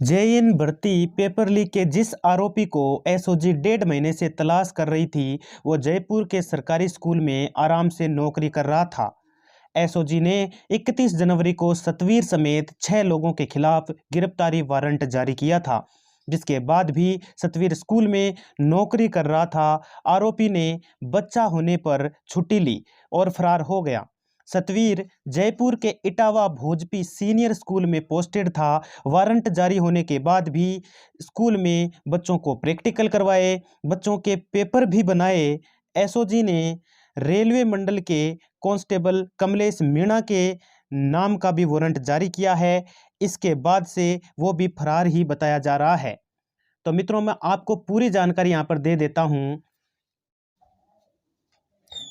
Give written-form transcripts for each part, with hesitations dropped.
JEE भर्ती paper leak के जिस आरोपी को एसओजी 1.5 महीने से तलाश कर रही थी, वो जयपुर के सरकारी स्कूल में आराम से नौकरी कर रहा था। एसओजी ने 31 जनवरी को सतवीर समेत 6 लोगों के खिलाफ गिरफ्तारी वारंट जारी किया था, जिसके बाद भी सतवीर स्कूल में नौकरी कर रहा था। आरोपी ने बच्चा होने पर छुट्टी ली और फरार हो गया। सतवीर जयपुर के इटावा भोजपी सीनियर स्कूल में पोस्टेड था। वारंट जारी होने के बाद भी स्कूल में बच्चों को प्रैक्टिकल करवाए, बच्चों के पेपर भी बनाए। एसओजी ने रेलवे मंडल के कांस्टेबल कमलेश मीणा के नाम का भी वारंट जारी किया है। इसके बाद से वो भी फरार ही बताया जा रहा है। तो मित्रों, मैं आपको पूरी जानकारी यहाँ पर दे देता हूँ।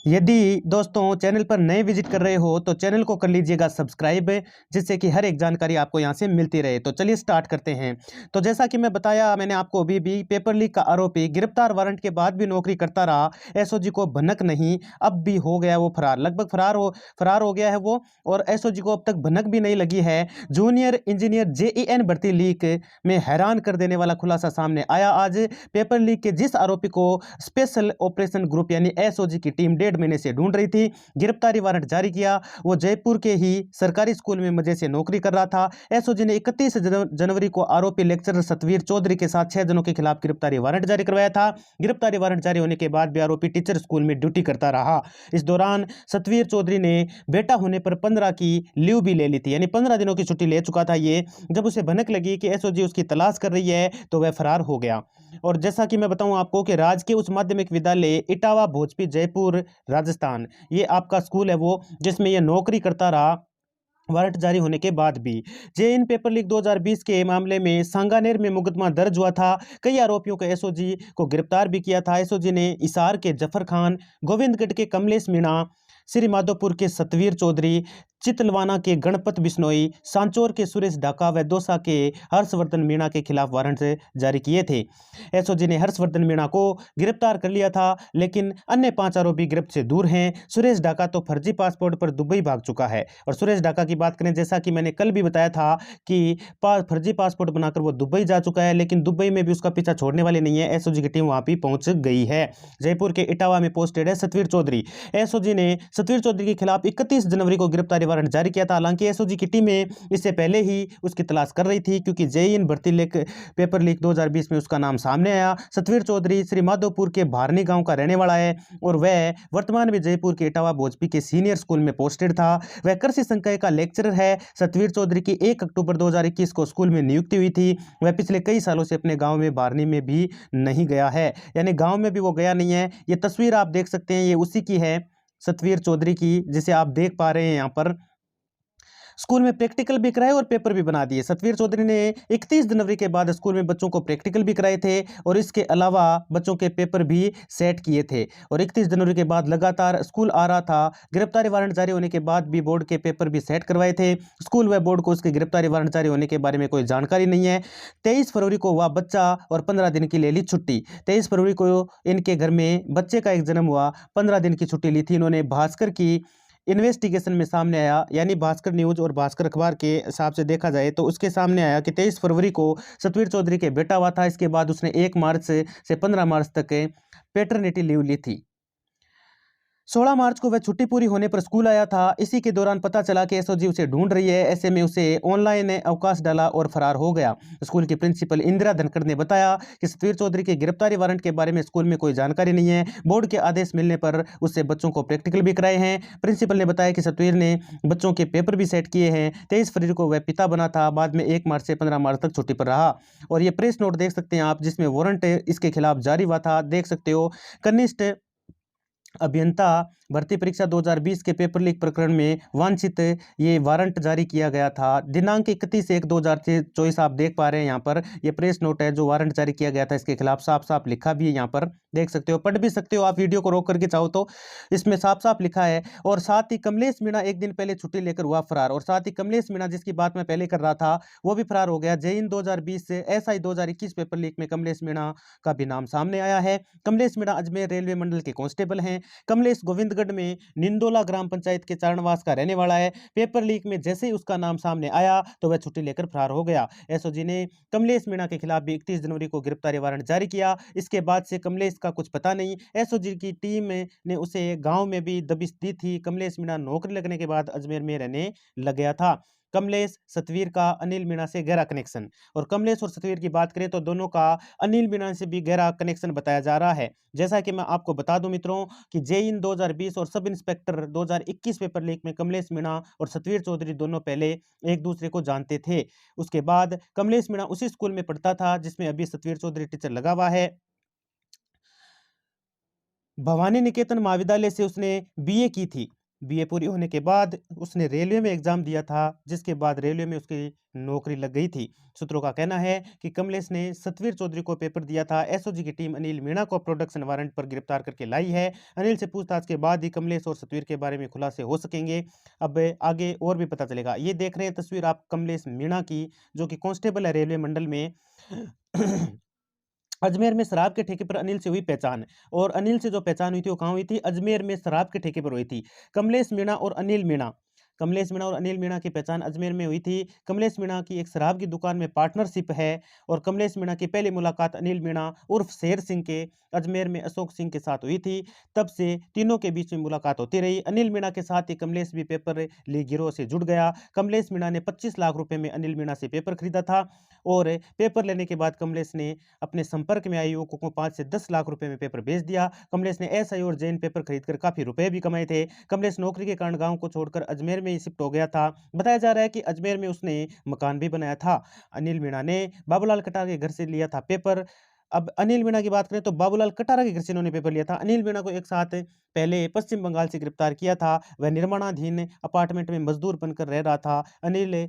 यदि दोस्तों चैनल पर नए विजिट कर रहे हो तो चैनल को कर लीजिएगा सब्सक्राइब, जिससे कि हर एक जानकारी आपको यहाँ से मिलती रहे। तो चलिए स्टार्ट करते हैं। तो जैसा कि मैं बताया मैंने आपको, अभी भी पेपर लीक का आरोपी गिरफ्तार, वारंट के बाद भी नौकरी करता रहा। एसओजी को भनक नहीं, अब भी हो गया वो फरार, लगभग फरार हो गया है वो। और एसओजी को अब तक भनक भी नहीं लगी है। जूनियर इंजीनियर जेईई भर्ती लीक में हैरान कर देने वाला खुलासा सामने आया आज। पेपर लीक के जिस आरोपी को स्पेशल ऑपरेशन ग्रुप यानी एसओजी की टीम 1.5 महीने से ढूंढ रही थी, गिरफ्तारी वारंट जारी किया। वो जयपुर के ही सरकारी स्कूल में मजे से नौकरी कर रहा था। एसओजी ने 31 जनवरी को आरोपी लेक्चरर सतवीर चौधरी के साथ 6 जनों के खिलाफ गिरफ्तारी वारंट जारी करवाया था। गिरफ्तारी वारंट जारी होने के बाद भी आरोपी टीचर स्कूल में ड्यूटी करता रहा। इस दौरान सतवीर चौधरी ने बेटा होने पर 15 की लीव भी ले ली थी, यानी 15 दिनों की छुट्टी ले चुका था ये। जब उसे भनक लगी कि एसओजी उसकी तलाश कर रही है तो वह फरार हो गया। और जैसा कि मैं बताऊं आपको कि राजकीय उच्च माध्यमिक विद्यालय इटावा भोजपी जयपुर राजस्थान, ये आपका स्कूल है वो, जिसमें यह नौकरी करता रहा वारंट जारी होने के बाद भी। जेईई पेपर लीक 2020 के मामले में सांगानेर में मुकदमा दर्ज हुआ था। कई आरोपियों को एसओजी को गिरफ्तार भी किया था। एसओजी ने हिसार के जफर खान, गोविंदगढ़ के कमलेश मीणा, श्री माधोपुर के सतवीर चौधरी, चितलवाना के गणपत बिश्नोई, सांचौर के सुरेश ढाका व दौसा के हर्षवर्धन मीणा के खिलाफ वारंट जारी किए थे। एसओजी ने हर्षवर्धन मीणा को गिरफ्तार कर लिया था, लेकिन अन्य 5 आरोपी गिरफ्त से दूर हैं। सुरेश ढाका तो फर्जी पासपोर्ट पर दुबई भाग चुका है। और सुरेश ढाका की बात करें, जैसा कि मैंने कल भी बताया था कि फर्जी पासपोर्ट बनाकर वो दुबई जा चुका है, लेकिन दुबई में भी उसका पीछा छोड़ने वाली नहीं है। एसओजी की टीम वहां भी पहुंच गई है। जयपुर के इटावा में पोस्टेड है सतवीर चौधरी। एसओजी ने सतवीर चौधरी के खिलाफ 31 जनवरी को गिरफ्तारी वारंट जारी किया था। हालांकि एसओजी की टीमें इससे पहले ही उसकी तलाश कर रही थी, क्योंकि जेईई भर्ती पेपर लीक 2020 में उसका नाम सामने आया। सतवीर चौधरी श्री माधोपुर के भारनी गांव का रहने वाला है और वह वर्तमान में जयपुर के इटावा भोजपी के सीनियर स्कूल में पोस्टेड था। वह कृषि संकाय का लेक्चरर है। सतवीर चौधरी की 1 अक्टूबर 2021 को स्कूल में नियुक्ति हुई थी। वह पिछले कई सालों से अपने गाँव में भारनी में भी नहीं गया है, यानी गाँव में भी वो गया नहीं है। ये तस्वीर आप देख सकते हैं, ये उसी की है, सतवीर चौधरी की, जिसे आप देख पा रहे हैं यहाँ पर। स्कूल में प्रैक्टिकल भी कराए और पेपर भी बना दिए। सतवीर चौधरी ने 31 जनवरी के बाद स्कूल में बच्चों को प्रैक्टिकल भी कराए थे और इसके अलावा बच्चों के पेपर भी सेट किए थे। और 31 जनवरी के बाद लगातार स्कूल आ रहा था। गिरफ्तारी वारंट जारी होने के बाद भी बोर्ड के पेपर भी सेट करवाए थे। स्कूल व बोर्ड को उसके गिरफ्तारी वारंट जारी होने के बारे में कोई जानकारी नहीं है। 23 फरवरी को हुआ बच्चा और 15 दिन की ले ली छुट्टी। 23 फरवरी को इनके घर में बच्चे का एक जन्म हुआ, 15 दिन की छुट्टी ली थी इन्होंने। भास्कर की इन्वेस्टिगेशन में सामने आया, यानी भास्कर न्यूज और भास्कर अखबार के हिसाब से देखा जाए तो उसके सामने आया कि 23 फरवरी को सतवीर चौधरी के बेटा हुआ था। इसके बाद उसने 1 मार्च से 15 मार्च तक पैटर्निटी लीव ली थी। 16 मार्च को वह छुट्टी पूरी होने पर स्कूल आया था। इसी के दौरान पता चला कि एसओजी उसे ढूंढ रही है। ऐसे में उसे ऑनलाइन अवकाश डाला और फरार हो गया। स्कूल की प्रिंसिपल इंदिरा धनखड़ ने बताया कि सतवीर चौधरी के गिरफ्तारी वारंट के बारे में स्कूल में कोई जानकारी नहीं है। बोर्ड के आदेश मिलने पर उससे बच्चों को प्रैक्टिकल भी कराए हैं। प्रिंसिपल ने बताया कि सतवीर ने बच्चों के पेपर भी सेट किए हैं। 23 फरवरी को वह पिता बना था, बाद में 1 मार्च से 15 मार्च तक छुट्टी पर रहा। और ये प्रेस नोट देख सकते हैं आप, जिसमें वारंट इसके खिलाफ जारी हुआ था, देख सकते हो। कनिष्ठ अभियंता भर्ती परीक्षा 2020 के पेपर लीक प्रकरण में वांछित ये वारंट जारी किया गया था। दिनांक 31/1/2024 आप देख पा रहे हैं यहाँ पर। ये प्रेस नोट है जो वारंट जारी किया गया था, इसके खिलाफ साफ साफ लिखा भी है यहाँ पर, देख सकते हो, पढ़ भी सकते हो आप वीडियो को रोक करके चाहो तो। इसमें साफ साफ लिखा है। और साथ ही कमलेश मीणा एक दिन पहले छुट्टी लेकर हुआ फरार। और साथ ही कमलेश मीणा, जिसकी बात मैं पहले कर रहा था, वो भी फरार हो गया। जेईई 2020 से एसआई 2021 पेपर लीक में कमलेश मीणा का भी नाम सामने आया है। कमलेश मीणा अजमेर रेलवे मंडल के कांस्टेबल हैं। कमलेश गोविंदगढ़ बरगद में निंदोला ग्राम पंचायत के चारणवास का रहने वाला है। पेपर लीक में जैसे ही उसका नाम सामने आया तो वह छुट्टी लेकर फरार हो गया। एसओजी ने कमलेश मीणा के खिलाफ भी 31 जनवरी को गिरफ्तारी वारंट जारी किया। इसके बाद से कमलेश का कुछ पता नहीं। एसओजी की टीम ने उसे गांव में भी दबिश दी थी। कमलेश मीणा नौकरी लगने के बाद अजमेर में रहने लग गया था। कमलेश सतवीर का अनिल मीणा से गहरा कनेक्शन। और कमलेश और सतवीर की बात करें तो दोनों का अनिल मीणा से भी गहरा कनेक्शन बताया जा रहा है। जैसा कि मैं आपको बता दूं मित्रों कि जेईन 2020 और सब इंस्पेक्टर 2021 पेपर लीक में कमलेश मीणा और सतवीर चौधरी दोनों पहले एक दूसरे को जानते थे। उसके बाद कमलेश मीणा उसी स्कूल में पढ़ता था जिसमें अभी सतवीर चौधरी टीचर लगा हुआ है। भवानी निकेतन महाविद्यालय से उसने बीए की थी। बीए पूरी होने के बाद उसने रेलवे में एग्जाम दिया था, जिसके बाद रेलवे में उसकी नौकरी लग गई थी। सूत्रों का कहना है कि कमलेश ने सतवीर चौधरी को पेपर दिया था। एसओजी की टीम अनिल मीणा को प्रोडक्शन वारंट पर गिरफ्तार करके लाई है। अनिल से पूछताछ के बाद ही कमलेश और सतवीर के बारे में खुलासे हो सकेंगे। अब आगे और भी पता चलेगा। ये देख रहे हैं तस्वीर आप कमलेश मीणा की, जो कि कांस्टेबल है रेलवे मंडल में। अजमेर में शराब के ठेके पर अनिल से हुई पहचान। और अनिल से जो पहचान हुई थी वो कहाँ हुई थी? अजमेर में शराब के ठेके पर हुई थी। कमलेश मीणा और अनिल मीणा कमलेश मीणा और अनिल मीणा की पहचान अजमेर में हुई थी। कमलेश मीणा की एक शराब की दुकान में पार्टनरशिप है। और कमलेश मीणा की पहली मुलाकात अनिल मीणा उर्फ शेर सिंह के अजमेर में अशोक सिंह के साथ हुई थी। तब से तीनों के बीच में मुलाकात होती रही। अनिल मीणा के साथ ही कमलेश भी पेपर लीक गिरोह से जुड़ गया। कमलेश मीणा ने 25 लाख रुपए में अनिल मीणा से पेपर खरीदा था। और पेपर लेने के बाद कमलेश ने अपने संपर्क में आए युवकों को 5 से 10 लाख रुपए में पेपर बेच दिया। कमलेश ने एसआई और जैन पेपर खरीदकर काफी रुपए भी कमाए थे। कमलेश नौकरी के कारण गांव को छोड़कर अजमेर में ही शिफ्ट हो गया था। बताया जा रहा है कि अजमेर में उसने मकान भी बनाया था। अनिल मीणा ने बाबूलाल कटार के घर से लिया था पेपर। अब अनिल मीणा की बात करें तो बाबूलाल कटारा के घर से इन्होंने पेपर लिया था। अनिल मीणा को एक साथ पहले पश्चिम बंगाल से गिरफ्तार किया था। वह निर्माणाधीन अपार्टमेंट में मजदूर बनकर रह रहा था। अनिल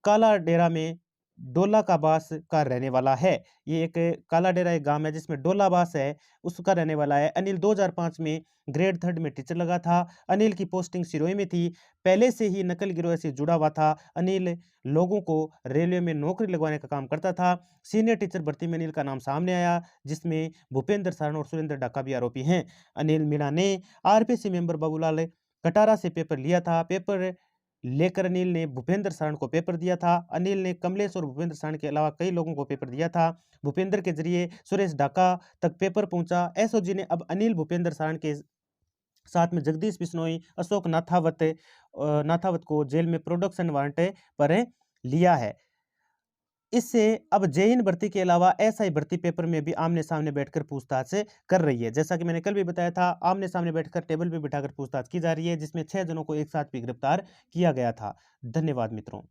काला डेरा में डोलाबास का रहने वाला है। ये एक काला डेरा एक गांव है जिसमें डोलाबास है, उसका रहने वाला है। अनिल 2005 में ग्रेड 3 में टीचर लगा था। अनिल की पोस्टिंग सिरोही में थी। पहले से ही नकल गिरोह से जुड़ा हुआ था। अनिल लोगों को रेलवे में नौकरी लगवाने का काम करता था। सीनियर टीचर भर्ती में अनिल का नाम सामने आया, जिसमें भूपेंद्र सारण और सुरेंद्र डाका भी आरोपी हैं। अनिल मीणा ने आरपीसी मेंबर बाबूलाल कटारा से पेपर लिया था। पेपर लेकर अनिल ने भूपेंद्र सारण को पेपर दिया था। अनिल ने कमलेश और भूपेंद्र सारण के अलावा कई लोगों को पेपर दिया था। भूपेंद्र के जरिए सुरेश डाका तक पेपर पहुंचा। एसओजी ने अब अनिल भूपेंद्र सारण के साथ में जगदीश बिश्नोई, अशोक नाथावत को जेल में प्रोडक्शन वारंट पर लिया है। इससे अब जेईन भर्ती के अलावा एसआई भर्ती पेपर में भी आमने सामने बैठकर पूछताछ कर रही है। जैसा कि मैंने कल भी बताया था, आमने सामने बैठकर टेबल पे बिठाकर पूछताछ की जा रही है, जिसमें 6 जनों को एक साथ भी गिरफ्तार किया गया था। धन्यवाद मित्रों।